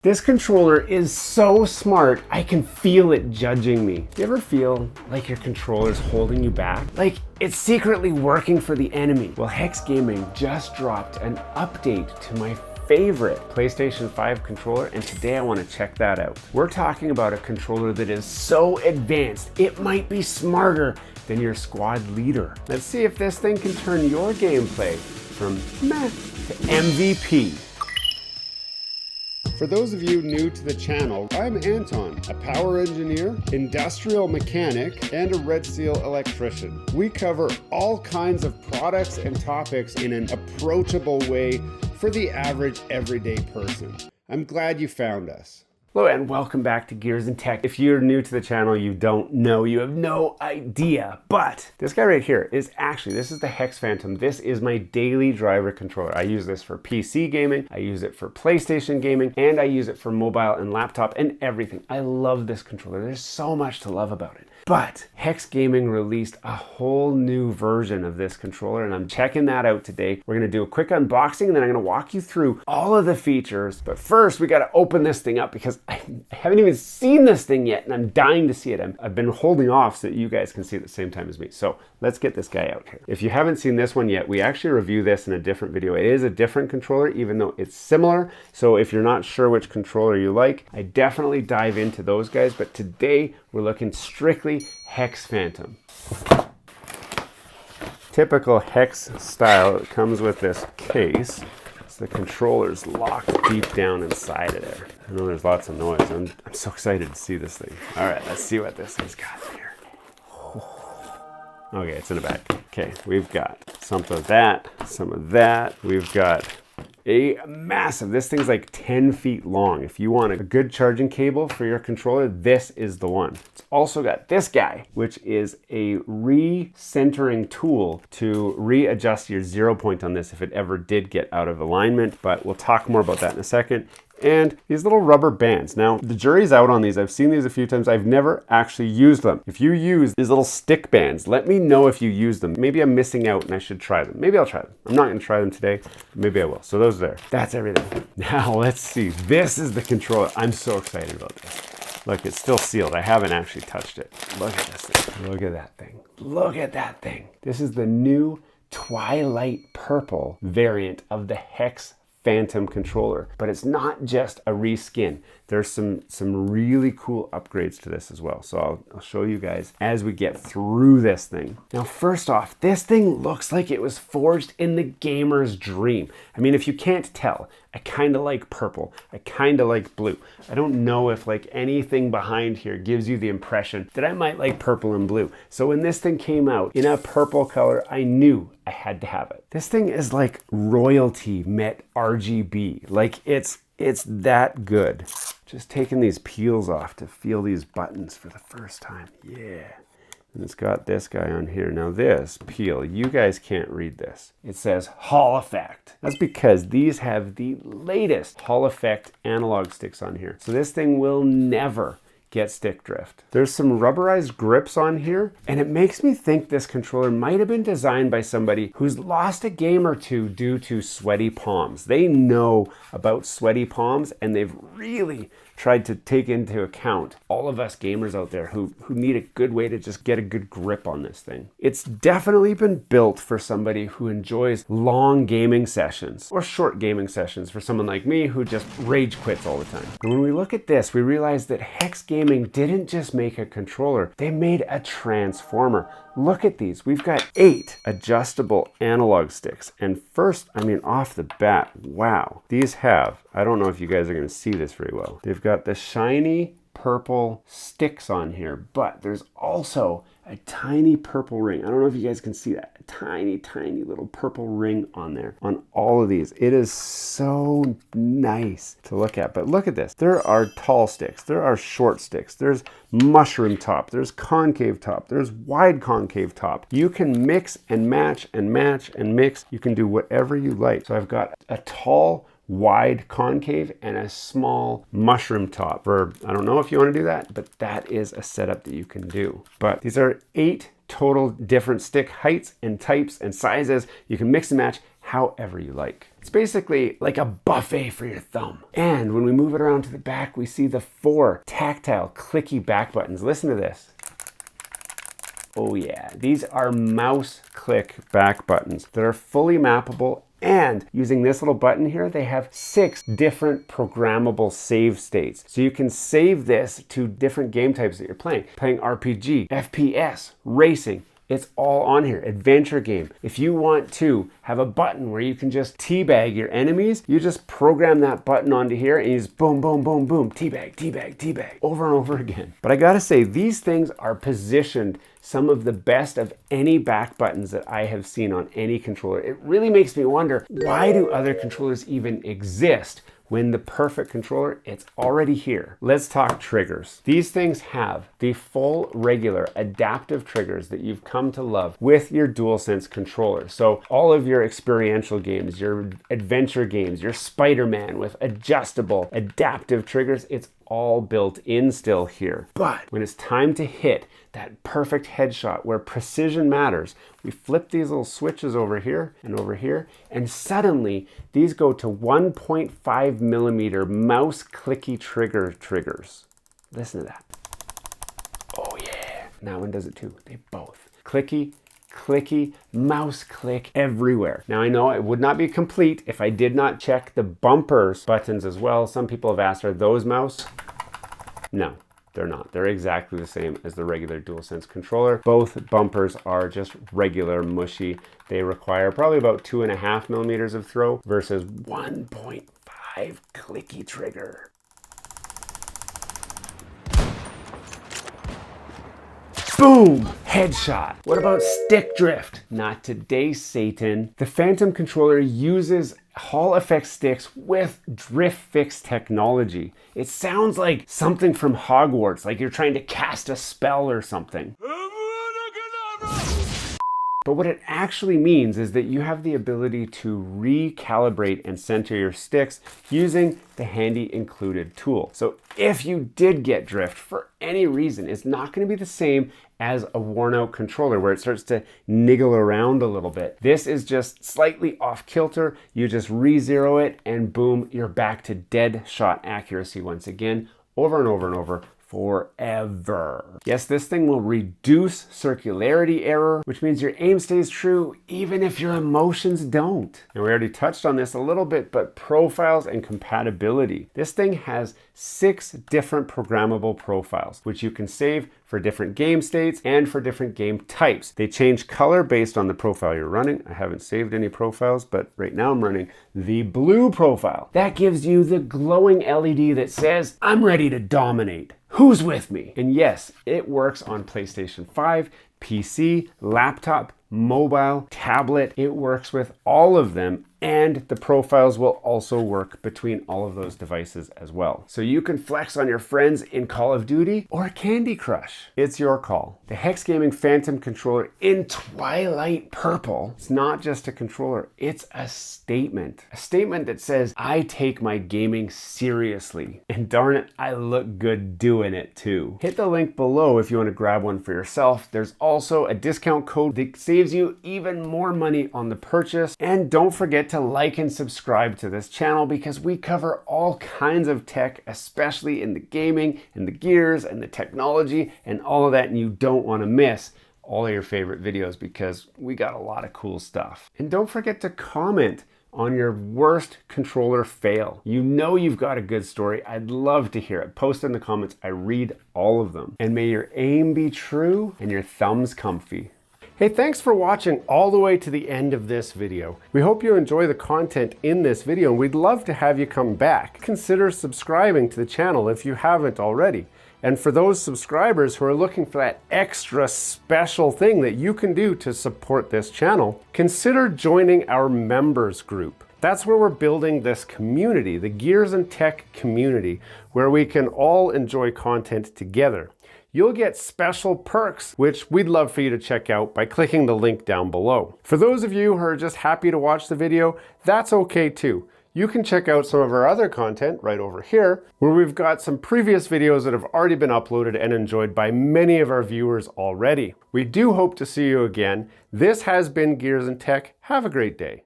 This controller is so smart, I can feel it judging me. Do you ever feel like your controller's holding you back? Like it's secretly working for the enemy? Well, HexGaming just dropped an update to my favorite PlayStation 5 controller, and today I want to check that out. We're talking about a controller that is so advanced, it might be smarter than your squad leader. Let's see if this thing can turn your gameplay from meh to MVP. For those of you new to the channel, I'm Anton, a power engineer, industrial mechanic, and a Red Seal electrician. We cover all kinds of products and topics in an approachable way for the average everyday person. I'm glad you found us. Hello and welcome back to Gears and Tech. If you're new to the channel, you don't know, you have no idea, but this guy right here is actually, this is the Hex Phantom. This is my daily driver controller. I use this for PC gaming, I use it for PlayStation gaming, and I use it for mobile and laptop and everything. I love this controller. There's so much to love about it. But HexGaming released a whole new version of this controller, and I'm checking that out today. We're gonna do a quick unboxing, and then I'm gonna walk you through all of the features. But first, we gotta open this thing up because I haven't even seen this thing yet, and I'm dying to see it. I've been holding off so that you guys can see it at the same time as me. So let's get this guy out here. If you haven't seen this one yet, we actually review this in a different video. It is a different controller, even though it's similar. So if you're not sure which controller you like, I definitely dive into those guys. But today, we're looking strictly Hex Phantom. Typical Hex style, it comes with this case. So the controller's locked deep down inside of there. I know there's lots of noise. I'm so excited to see this thing. All right, let's see what this thing's got here. Okay, it's in the back. Okay, we've got some of that, some of that. We've got a massive, this thing's like 10 feet long. If you want a good charging cable for your controller, this is the one. It's also got this guy, which is a re-centering tool to readjust your 0 point on this if it ever did get out of alignment, but we'll talk more about that in a second. And these little rubber bands. Now, the jury's out on these. I've seen these a few times. I've never actually used them. If you use these little stick bands, let me know if you use them. Maybe I'm missing out and I should try them. Maybe I'll try them. I'm not gonna try them today, but maybe I will. So those are there. That's everything. Now, let's see. This is the controller. I'm so excited about this. Look, it's still sealed. I haven't actually touched it. Look at this thing. Look at that thing. Look at that thing. This is the new Twilight Purple variant of the Hex Phantom controller, but it's not just a reskin. There's some really cool upgrades to this as well. So I'll show you guys as we get through this thing. Now, first off, this thing looks like it was forged in the gamer's dream. I mean, if you can't tell, I kind of like purple. I kind of like blue. I don't know if like anything behind here gives you the impression that I might like purple and blue. So when this thing came out in a purple color, I knew I had to have it. This thing is like royalty met RGB. Like it's that good. Just taking these peels off to feel these buttons for the first time. Yeah. And it's got this guy on here. Now this peel, you guys can't read this. It says Hall Effect. That's because these have the latest Hall Effect analog sticks on here. So this thing will never get stick drift. There's some rubberized grips on here, and it makes me think this controller might have been designed by somebody who's lost a game or two due to sweaty palms. They know about sweaty palms, and they've really tried to take into account all of us gamers out there who need a good way to just get a good grip on this thing. It's definitely been built for somebody who enjoys long gaming sessions or short gaming sessions for someone like me who just rage quits all the time. And when we look at this, we realize that HexGaming didn't just make a controller, they made a transformer. Look at these. We've got 8 adjustable analog sticks. And first, I mean, off the bat, wow. These have, I don't know if you guys are going to see this very well. They've got the shiny purple sticks on here, but there's also a tiny purple ring. I don't know if you guys can see that. A tiny, tiny little purple ring on there on all of these. It is so nice to look at. But look at this. There are tall sticks. There are short sticks. There's mushroom top. There's concave top. There's wide concave top. You can mix and match and match and mix. You can do whatever you like. So I've got a tall, wide concave and a small mushroom top. For, I don't know if you want to do that, but that is a setup that you can do. But these are 8 total different stick heights and types and sizes. You can mix and match however you like. It's basically like a buffet for your thumb. And when we move it around to the back, we see the 4 tactile clicky back buttons. Listen to this. Oh yeah, these are mouse click back buttons that are fully mappable, and using this little button here, they have 6 different programmable save states. So you can save this to different game types that you're playing RPG, FPS, racing. It's all on here. Adventure game. If you want to have a button where you can just teabag your enemies, you just program that button onto here and you just boom, boom, boom, boom, teabag, teabag, teabag, over and over again. But I gotta say, these things are positioned some of the best of any back buttons that I have seen on any controller. It really makes me wonder, why do other controllers even exist? When the perfect controller, it's already here. Let's talk triggers. These things have the full regular adaptive triggers that you've come to love with your DualSense controller. So all of your experiential games, your adventure games, your Spider-Man with adjustable adaptive triggers, it's all built in still here. But when it's time to hit that perfect headshot where precision matters, we flip these little switches over here, and suddenly these go to 1.5 millimeter mouse clicky triggers. Listen to that. Oh yeah. Now one does it too. They both. Clicky, mouse click everywhere. Now I know it would not be complete if I did not check the bumpers buttons as well. Some people have asked, are those mouse? No, they're not. They're exactly the same as the regular DualSense controller. Both bumpers are just regular mushy. They require probably about 2.5 millimeters of throw versus 1.5 clicky trigger. Boom! Headshot. What about stick drift? Not today, Satan. The Phantom controller uses Hall effect sticks with DRIFIX technology. It sounds like something from Hogwarts, like you're trying to cast a spell or something. But what it actually means is that you have the ability to recalibrate and center your sticks using the handy included tool. So if you did get drift for any reason, it's not going to be the same as a worn out controller where it starts to niggle around a little bit. This is just slightly off kilter. You just re-zero it and boom, you're back to dead shot accuracy once again, over and over and over. Forever. Yes, this thing will reduce circularity error, which means your aim stays true even if your emotions don't. And we already touched on this a little bit, but profiles and compatibility. This thing has 6 different programmable profiles, which you can save for different game states and for different game types. They change color based on the profile you're running. I haven't saved any profiles, but right now I'm running the blue profile. That gives you the glowing LED that says, I'm ready to dominate. Who's with me? And yes, it works on PlayStation 5, PC, laptop, mobile, tablet. It works with all of them, and the profiles will also work between all of those devices as well. So you can flex on your friends in Call of Duty or Candy Crush. It's your call. The HexGaming Phantom controller in Twilight Purple, it's not just a controller, it's a statement. A statement that says, I take my gaming seriously. And darn it, I look good doing it too. Hit the link below if you want to grab one for yourself. There's also a discount code that saves you even more money on the purchase. And don't forget to like and subscribe to this channel because we cover all kinds of tech, especially in the gaming and the gears and the technology and all of that, and you don't want to miss all of your favorite videos because we got a lot of cool stuff. And don't forget to comment on your worst controller fail. You know you've got a good story. I'd love to hear it. Post in the comments. I read all of them. And may your aim be true and your thumbs comfy. Hey, thanks for watching all the way to the end of this video. We hope you enjoy the content in this video, and we'd love to have you come back. Consider subscribing to the channel if you haven't already. And for those subscribers who are looking for that extra special thing that you can do to support this channel, consider joining our members group. That's where we're building this community, the Gears and Tech community, where we can all enjoy content together. You'll get special perks, which we'd love for you to check out by clicking the link down below. For those of you who are just happy to watch the video, that's okay too. You can check out some of our other content right over here, where we've got some previous videos that have already been uploaded and enjoyed by many of our viewers already. We do hope to see you again. This has been Gears and Tech. Have a great day.